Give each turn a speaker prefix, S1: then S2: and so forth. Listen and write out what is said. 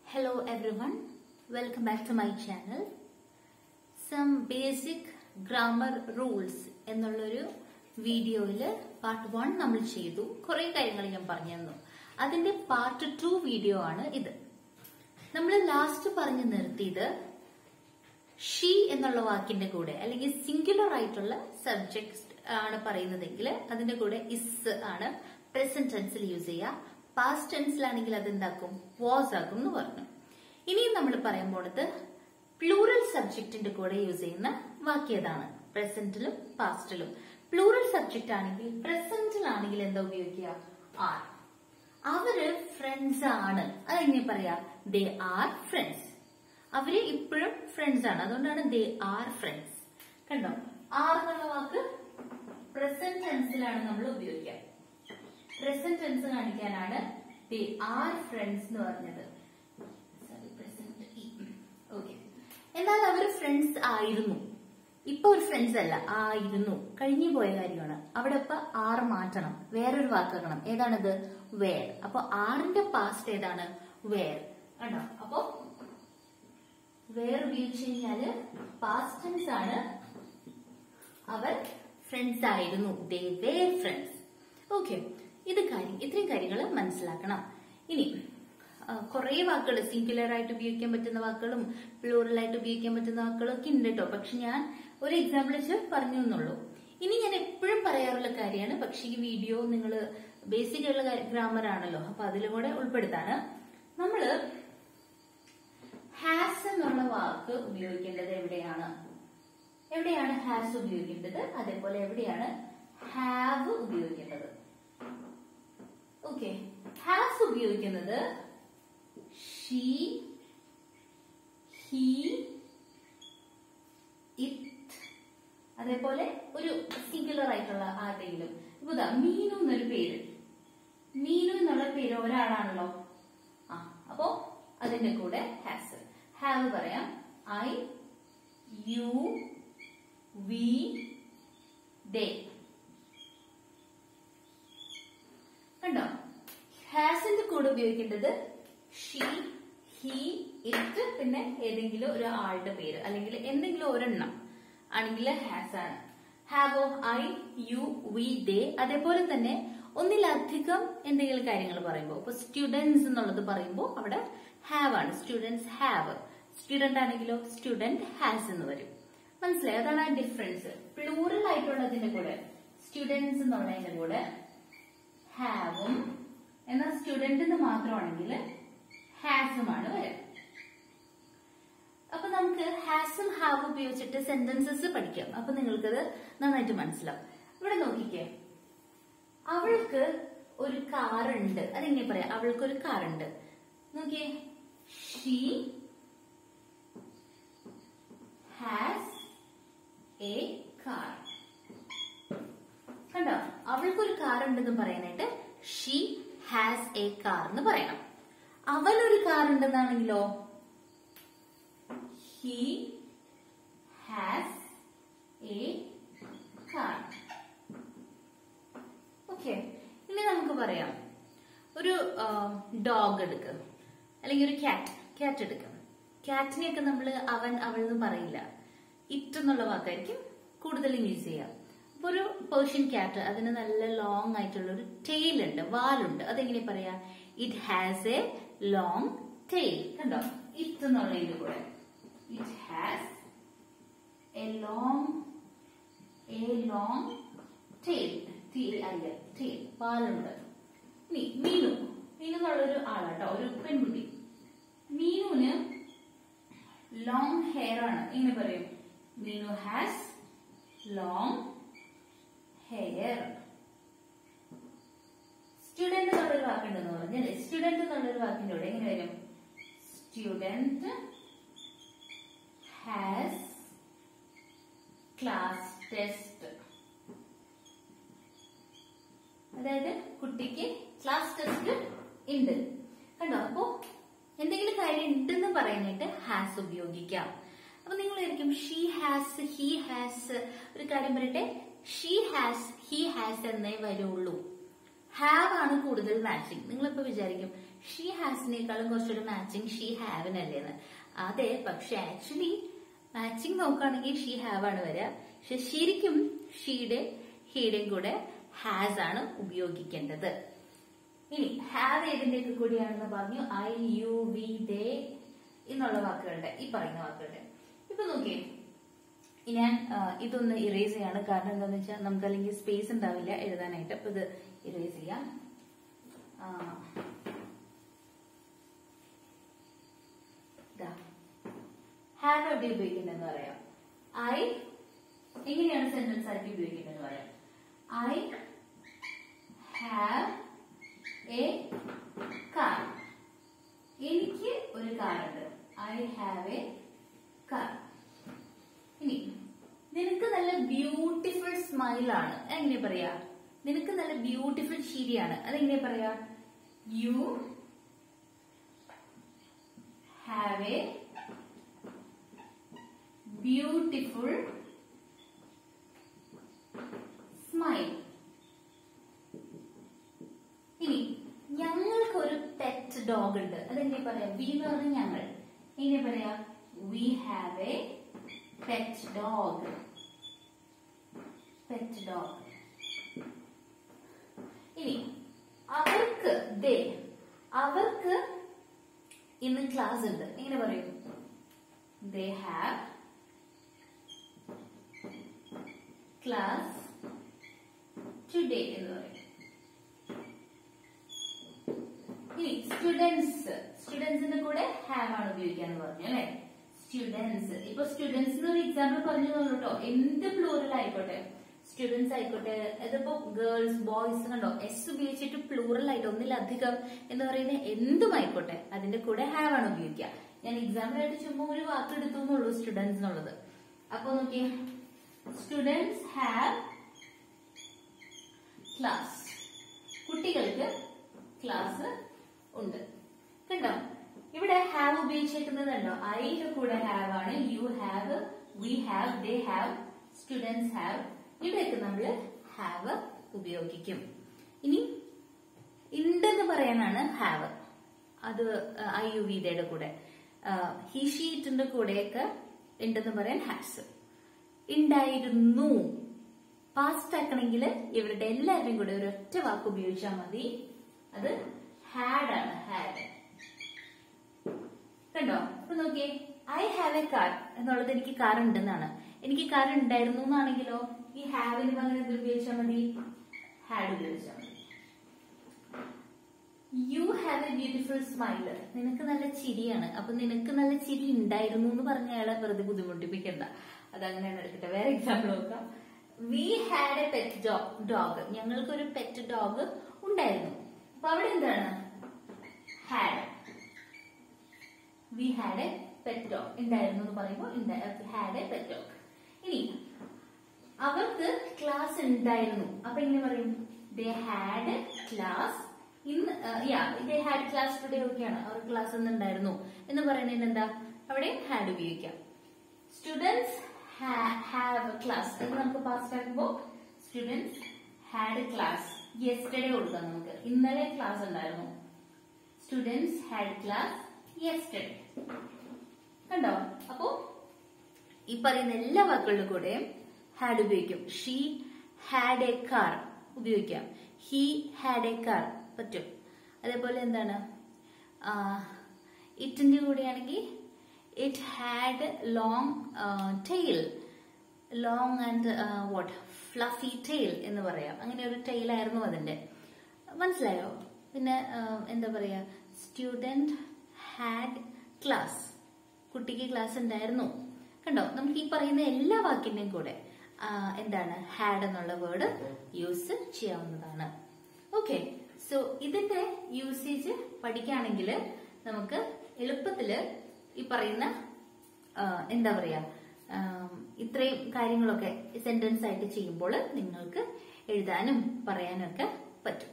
S1: Hello everyone, welcome back to my channel. Some basic grammar rules എന്നുള്ളൊരു വീഡിയോയില് part 1 നമ്മൾ ചെയ്തു. കുറെ കാര്യങ്ങൾ ഞാൻ പറഞ്ഞു തന്നു. അതിന്റെ പാർട്ട് 2 വീഡിയോ ആണ് ഇത്. നമ്മൾ ലാസ്റ്റ് പറഞ്ഞു നിർത്തിയത് ഷീ എന്നുള്ള വാക്കിന്റെ കൂടെ അല്ലെങ്കിൽ സിംഗുലർ ആയിട്ടുള്ള സബ്ജക്ട് ആണ് പറയുന്നതെങ്കിൽ അതിന്റെ കൂടെ ഇസ് ആണ് പ്രസന്റ് ടെൻസിൽ യൂസ് ചെയ്യുക. പാസ്റ്റ് ടെൻസിലാണെങ്കിൽ അത് എന്താക്കും, വാസ് ആക്കും എന്ന് പറഞ്ഞു. ഇനിയും നമ്മൾ പറയാൻ പോണത് പ്ലൂറൽ സബ്ജക്റ്റിന്റെ കൂടെ യൂസ് ചെയ്യുന്ന വാക്യതാണ്. പ്രസന്റിലും പാസ്റ്റിലും പ്ലൂറൽ സബ്ജക്റ്റ് ആണെങ്കിൽ പ്രസന്റിലാണെങ്കിൽ എന്താ ഉപയോഗിക്കുക, ആർ. അവര് ഫ്രണ്ട്സ് ആണ്. അതെങ്ങനെ പറയാ, ദേ ആർ ഫ്രണ്ട്സ്. അവര് ഇപ്പോഴും ഫ്രണ്ട്സ് ആണ്, അതുകൊണ്ടാണ് ദേ ആർ ഫ്രണ്ട്സ്. കണ്ടോ, ആർ എന്നുള്ള വാക്ക് പ്രസന്റ് ടെൻസിലാണ് നമ്മൾ ഉപയോഗിക്കുക. പ്രസന്റ് ടെൻസ് കാണിക്കാനാണ് ദേ ആർ ഫ്രണ്ട്സ് എന്ന് പറഞ്ഞത്. ഓക്കെ, എന്നാൽ അവർ ഫ്രണ്ട്സ് ആയിരുന്നു. ഇപ്പൊ ഒരു ഫ്രണ്ട്സ് അല്ല, ആയിരുന്നു, കഴിഞ്ഞു പോയ കാര്യമാണ്. അവിടെ ഇപ്പൊ ആർ മാറ്റണം, വേറൊരു വാക്കാക്കണം. ഏതാണത്, വേർ. അപ്പൊ ആറിന്റെ പാസ്റ്റ് ഏതാണ്, വേർ. കണ്ടോ, അപ്പൊ വേർ ഉപയോഗിച്ച് കഴിഞ്ഞാല് പാസ്റ്റ് ടെൻസ് ആണ്. അവർ ഫ്രണ്ട്സ് ആയിരുന്നു, ദേ വേർ ഫ്രണ്ട്സ്. ഓക്കെ, ഇത്രയും കാര്യങ്ങൾ മനസ്സിലാക്കണം. ഇനി കുറെ വാക്കുകൾ സിംഗുലർ ആയിട്ട് ഉപയോഗിക്കാൻ പറ്റുന്ന വാക്കുകളും പ്ലൂറൽ ആയിട്ട് ഉപയോഗിക്കാൻ പറ്റുന്ന വാക്കുകളും ഒക്കെ ഉണ്ട് കേട്ടോ. പക്ഷെ ഞാൻ ഒരു എക്സാമ്പിൾ വെച്ച് പറഞ്ഞു എന്നുള്ളൂ. ഇനി ഞാൻ എപ്പോഴും പറയാറുള്ള കാര്യമാണ്, പക്ഷെ ഈ വീഡിയോ നിങ്ങൾ ബേസിക് ആയിട്ടുള്ള ഗ്രാമർ ആണല്ലോ, അപ്പൊ അതിലൂടെ ഉൾപ്പെടുത്താണ്. നമ്മള് ഹാസ് എന്നുള്ള വാക്ക് ഉപയോഗിക്കേണ്ടത് എവിടെയാണ് ഹാസ് ഉപയോഗിക്കേണ്ടത്, അതേപോലെ എവിടെയാണ് ഹാവ് ഉപയോഗിക്കേണ്ടത്. ഓക്കെ, ഹാസ് ഉപയോഗിക്കുന്നത് ഷീ, ഹി, ഇറ്റ്, അതേപോലെ ഒരു സിംഗുലർ ആയിട്ടുള്ള ആരുടെങ്കിലും. ഇപ്പൊ മീനു എന്നൊരു പേര്, മീനു എന്നുള്ള പേര് ഒരാളാണല്ലോ. അപ്പോ അതിന്റെ കൂടെ ഹാസ്. ഹാവ് പറയാം ഐ, യു, വി, ദേ. കണ്ടോ, ഹാസിന്റെ കൂടെ ഉപയോഗിക്കേണ്ടത് ഷീ, ഹി, ഇറ്റ്, പിന്നെ ഏതെങ്കിലും ഒരു ആളുടെ പേര് അല്ലെങ്കിൽ എന്തെങ്കിലും ഒരെണ്ണം ആണെങ്കിൽ ഹാസ് ആണ്. ഹാവോ ഐ, യു, വി, ദേ. അതേപോലെ തന്നെ ഒന്നിലധികം എന്തെങ്കിലും കാര്യങ്ങൾ പറയുമ്പോൾ, ഇപ്പൊ സ്റ്റുഡൻസ് എന്നുള്ളത് പറയുമ്പോൾ അവിടെ ഹാവ് ആണ്. Students have. സ്റ്റുഡന്റ് ആണെങ്കിലോ സ്റ്റുഡന്റ് ഹാസ് എന്ന് വരും. മനസ്സിലായി? അതാണ് ആ ഡിഫറൻസ്. പ്ലൂറൽ ആയിട്ടുള്ളതിന്റെ കൂടെ സ്റ്റുഡൻസ് എന്നുള്ളതിന്റെ കൂടെ ഹാവും, എന്നാൽ സ്റ്റുഡന്റ് മാത്രമാണെങ്കിൽ ഹാസുമാണ് വരും. അപ്പൊ നമുക്ക് ഹാസും ഹാവും ഉപയോഗിച്ചിട്ട് സെന്റൻസസ് പഠിക്കാം. അപ്പൊ നിങ്ങൾക്കത് നന്നായിട്ട് മനസ്സിലാവും. ഇവിടെ നോക്കിക്കേ, അവൾക്ക് ഒരു കാറുണ്ട്. അതെങ്ങനെ പറയാം, അവൾക്കൊരു കാറുണ്ട്. നോക്കിയേ, ഷീ ഹാസ് എ കാർ. കണ്ടോ, അവൾക്കൊരു കാർ ഉണ്ടെന്ന് പറയാനായിട്ട് ഷീ ഹാസ് എ കാർ എന്ന് പറയണം. അവനൊരു കാർ ഉണ്ടെന്നാണെങ്കിലോ he has a car. Okay, ഇനി നമുക്ക് പറയാം ഒരു ഡോഗ് എടുക്കുക, അല്ലെങ്കിൽ ഒരു ക്യാറ്റ് എടുക്കുക. ക്യാറ്റിനെയൊക്കെ നമ്മൾ അവൻ അവൾ എന്ന് പറയില്ല, ഇറ്റ് എന്നുള്ള വാക്കായിരിക്കും കൂടുതലും യൂസ് ചെയ്യുക. അപ്പൊ ഒരു പേർഷ്യൻ ക്യാറ്റ്, അതിന് നല്ല ലോങ് ആയിട്ടുള്ള ഒരു ടെയിൽ ഉണ്ട്, വാലുണ്ട്. അതെങ്ങനെ പറയാ, it has a long tail. കണ്ടോ, ഇറ്റ് എന്നുള്ളതിന്റെ കൂടെ it has a long tail, tail, വാലുണ്ട്. ഇനി മീനു എന്നുള്ളൊരു ആളാട്ടോ, ഒരു പെൺകുട്ടി. മീനുവിന് ലോങ് ഹെയർ ആണ്. എങ്ങനെ പറയും, Meenu has long hair. Student എന്നുള്ളൊരു വാക്കുണ്ടെന്ന് പറഞ്ഞാൽ സ്റ്റുഡന്റ് എന്നുള്ളൊരു വാക്കിന്റെ കൂടെ എങ്ങനെ വരും, സ്റ്റുഡന്റ് ഹാസ് ക്ലാസ് ടെസ്റ്റ്. അതായത് കുട്ടിക്ക് ക്ലാസ് ടെസ്റ്റ് ഉണ്ട്. കണ്ടോ, അപ്പോ എന്തെങ്കിലും കാര്യം ഉണ്ടെന്ന് പറയാനായിട്ട് ഹാസ് ഉപയോഗിക്കാം. അപ്പൊ നിങ്ങൾ ആയിരിക്കും ഷീ ഹാസ്, ഹി ഹാസ്. ഒരു കാര്യം പറയട്ടെ, ഷീ ഹാസ്, ഹി ഹാസ് എന്നേ വരുള്ളൂ. ഹാവ് ആണ് കൂടുതൽ മാച്ചിങ്. നിങ്ങളിപ്പോ വിചാരിക്കും ഷീ ഹാസിനേക്കാളും കുറച്ചൊരു മാച്ചിങ് ഷീ ഹാവിനല്ലേന്ന്. അതെ, പക്ഷെ ആക്ച്വലി മാച്ചിങ് നോക്കുകയാണെങ്കിൽ ഷീ ഹാവ് ആണ് വരിക. പക്ഷെ ശരിക്കും ഷീയുടെ ഹീയുടെയും കൂടെ ഹാസ് ആണ് ഉപയോഗിക്കേണ്ടത്. ഇനി ഹാവ് ഏതിന്റെയൊക്കെ കൂടിയാണെന്ന് പറഞ്ഞു? ഐ, യു, വി, ദേ എന്നുള്ള വാക്കുകളുടെ, ഈ പറയുന്ന വാക്കുകളുടെ. ഇപ്പൊ നോക്കിയേ, ഞാൻ ഇതൊന്ന് ഇറേസ് ചെയ്യാണ്. കാരണം എന്താണെന്ന് വെച്ചാൽ നമുക്ക് അല്ലെങ്കിൽ സ്പേസ് ഉണ്ടാവില്ല എഴുതാനായിട്ട്. അപ്പൊ ഇത് ഇറേസ് ചെയ്യാം. ഹാവ് എവിടെ ഉപയോഗിക്കേണ്ടതെന്ന് പറയാം. ഐ എങ്ങനെയാണ് സെന്റൻസ് ആയിട്ട് ഉപയോഗിക്കേണ്ടതെന്ന് പറയാം. I have A car. എനിക്ക് ഒരു കാർ ഉണ്ട്. I have A car. ഇനി നിനക്ക് നല്ല ബ്യൂട്ടിഫുൾ സ്മൈൽ ആണ്. എങ്ങനെ പറയാ? നിനക്ക് നല്ല ബ്യൂട്ടിഫുൾ ചിരിയാണ്. അതെങ്ങനെ പറയാ? You have A beautiful smile. ഇനി ഞങ്ങൾക്ക് ഒരു പെറ്റ് ഡോഗ് ഉണ്ട്. അതെങ്ങനെ പറയാ? വി എന്ന് പറഞ്ഞ ഞങ്ങൾ. എങ്ങനെ പറയാ? We have A pet dog. Pet dog. ഇനി അവർക്ക്, അവർക്ക് ഇന്ന് ക്ലാസ് ഉണ്ട്. എങ്ങനെ പറയും? they have class today എന്ന് പറയും. ഇനി സ്റ്റുഡൻസിന്റെ കൂടെ ഹാവ് ആണ് ഉപയോഗിക്കാന്ന് പറഞ്ഞു അല്ലെ. സ്റ്റുഡൻസ്. ഇപ്പൊ സ്റ്റുഡൻസ് ഒരു എക്സാമ്പിൾ പറഞ്ഞു കേട്ടോ. എന്ത് പ്ലൂറൽ ആയിക്കോട്ടെ, സ്റ്റുഡൻസ് ആയിക്കോട്ടെ, ഇതിപ്പോ ഗേൾസ്, ബോയ്സ് കണ്ടോ, എസ് ഉപയോഗിച്ചിട്ട് പ്ലൂറൽ ആയിട്ട് ഒന്നിലധികം എന്ന് പറയുന്ന എന്തുമായിക്കോട്ടെ അതിന്റെ കൂടെ ഹാവ് ആണ് ഉപയോഗിക്കുക. ഞാൻ എക്സാമ്പിൾ ആയിട്ട് ചുമ്മാ ഒരു വാക്ക് എടുത്തു എന്നുള്ളൂ സ്റ്റുഡൻസ് എന്നുള്ളത്. അപ്പൊ നോക്കിയേ, സ്റ്റുഡൻസ് ഹാവ് ക്ലാസ്. കുട്ടികൾക്ക് ക്ലാസ് ഉണ്ട്. കണ്ടോ, ഇവിടെ ഹാവ് ഉപയോഗിച്ചേക്കുന്നതല്ലോ ഐയുടെ കൂടെ ഹാവ് ആണ്. You have, we have, they have, students have. ഇവിടെയൊക്കെ നമ്മൾ ഹാവ് ഉപയോഗിക്കും. ഇനി ഉണ്ടെന്ന് പറയാനാണ് ഹാവ്. അത് ഐ യു വി ദേയുടെ കൂടെ. ഹി ഷീറ്റിന്റെ കൂടെയൊക്കെ ഉണ്ടെന്ന് പറയാൻ ഹാസ്. ഉണ്ടായിരുന്നു പാസ്റ്റ് ആക്കണമെങ്കിൽ ഇവരുടെ എല്ലാവരുടെയും കൂടെ ഒരൊറ്റ വാക്ക് ഉപയോഗിച്ചാൽ മതി. അത് ഹാഡ് ആണ്. ഹാഡ്. കണ്ടോ, അപ്പൊ നോക്കിയേ, ഐ ഹാവ് എ കാർ എന്നുള്ളത് എനിക്ക് കാർ ഉണ്ടെന്നാണ്. എനിക്ക് കാർ ഉണ്ടായിരുന്നു എന്നാണെങ്കിലോ ഈ ഹാവിന് പകരം എന്ത് ഉപയോഗിച്ചാൽ മതി? ഹാഡ് ഉപയോഗിച്ചാൽ മതി. You have A beautiful smile. നിനക്ക് നല്ല ചിരിയാണ്. അപ്പൊ നിനക്ക് നല്ല ചിരി ഉണ്ടായിരുന്നു എന്ന് പറഞ്ഞ അയാളെ വെറുതെ ബുദ്ധിമുട്ടിപ്പിക്കണ്ട. അതങ്ങനെയാണ് എടുക്കട്ടെ. വേറെ എക്സാമ്പിൾ നോക്കാം. We had A pet dog. ഞങ്ങൾക്കൊരു പെറ്റ് ഡോഗ് ഉണ്ടായിരുന്നു. അപ്പൊ അവിടെ എന്താണ്? Had. We had A pet dog. ഉണ്ടായിരുന്നു എന്ന് പറയുമ്പോൾ ഹാഡ് എ പെറ്റ് ഡോഗ്. ഇനി അവർക്ക് ക്ലാസ് ഉണ്ടായിരുന്നു. അപ്പൊ എങ്ങനെ പറയും? ദേ ഹാഡ് ക്ലാസ് ഇന്ന്. ദേ ഹാഡ് ക്ലാസ് ടുഡേ ഒക്കെയാണ്. അവർക്ക് ക്ലാസ് ഇന്ന് ഉണ്ടായിരുന്നു എന്ന് പറയുന്നതിന് എന്താ? അവിടെ ഹാഡ് ഉപയോഗിക്കാം. സ്റ്റുഡൻസ് ഹാവ് ക്ലാസ് എന്ന് നമുക്ക് പാസ്റ്റ് ആക്കുമ്പോൾ സ്റ്റുഡൻസ് ഹാഡ് ക്ലാസ് യെസ്റ്റർഡേ കൊടുക്കാം. നമുക്ക് ഇന്നലെ ക്ലാസ് ഉണ്ടായിരുന്നു. Students had class yesterday. കണ്ടോ, അപ്പോ ഈ പറയുന്ന എല്ലാ വാക്കുകളുടെ കൂടെയും ഹാഡ് ഉപയോഗിക്കും. ഷീ ഹാഡ് എ കാർ ഉപയോഗിക്കാം. ഹി ഹാഡ് എ കാർ പറ്റും. അതേപോലെ എന്താണ്, ഇറ്റിന്റെ കൂടെയാണെങ്കിൽ it had long tail. Long and what fluffy tail എന്ന് പറയാം. അങ്ങനെ ഒരു ടെയിൽ ആയിരുന്നു അതിന്റെ. മനസ്സിലായോ? പിന്നെ എന്താ പറയാ, സ്റ്റുഡന്റ് ഹാഡ് ക്ലാസ്. കുട്ടിക്ക് ക്ലാസ് ഉണ്ടായിരുന്നു. കണ്ടോ, നമുക്ക് ഈ പറയുന്ന എല്ലാ വാക്കിന്റെയും കൂടെ എന്താണ്? ഹാഡ് എന്നുള്ള വേർഡ് യൂസ് ചെയ്യാവുന്നതാണ്. ഓക്കെ, സോ ഇതിന്റെ യൂസേജ് പഠിക്കുകയാണെങ്കിൽ നമുക്ക് എളുപ്പത്തില് ഈ പറയുന്ന എന്താ പറയാ, ഇത്രയും കാര്യങ്ങളൊക്കെ സെന്റൻസ് ആയിട്ട് ചെയ്യുമ്പോൾ നിങ്ങൾക്ക് എഴുതാനും പറയാനും ഒക്കെ പറ്റും.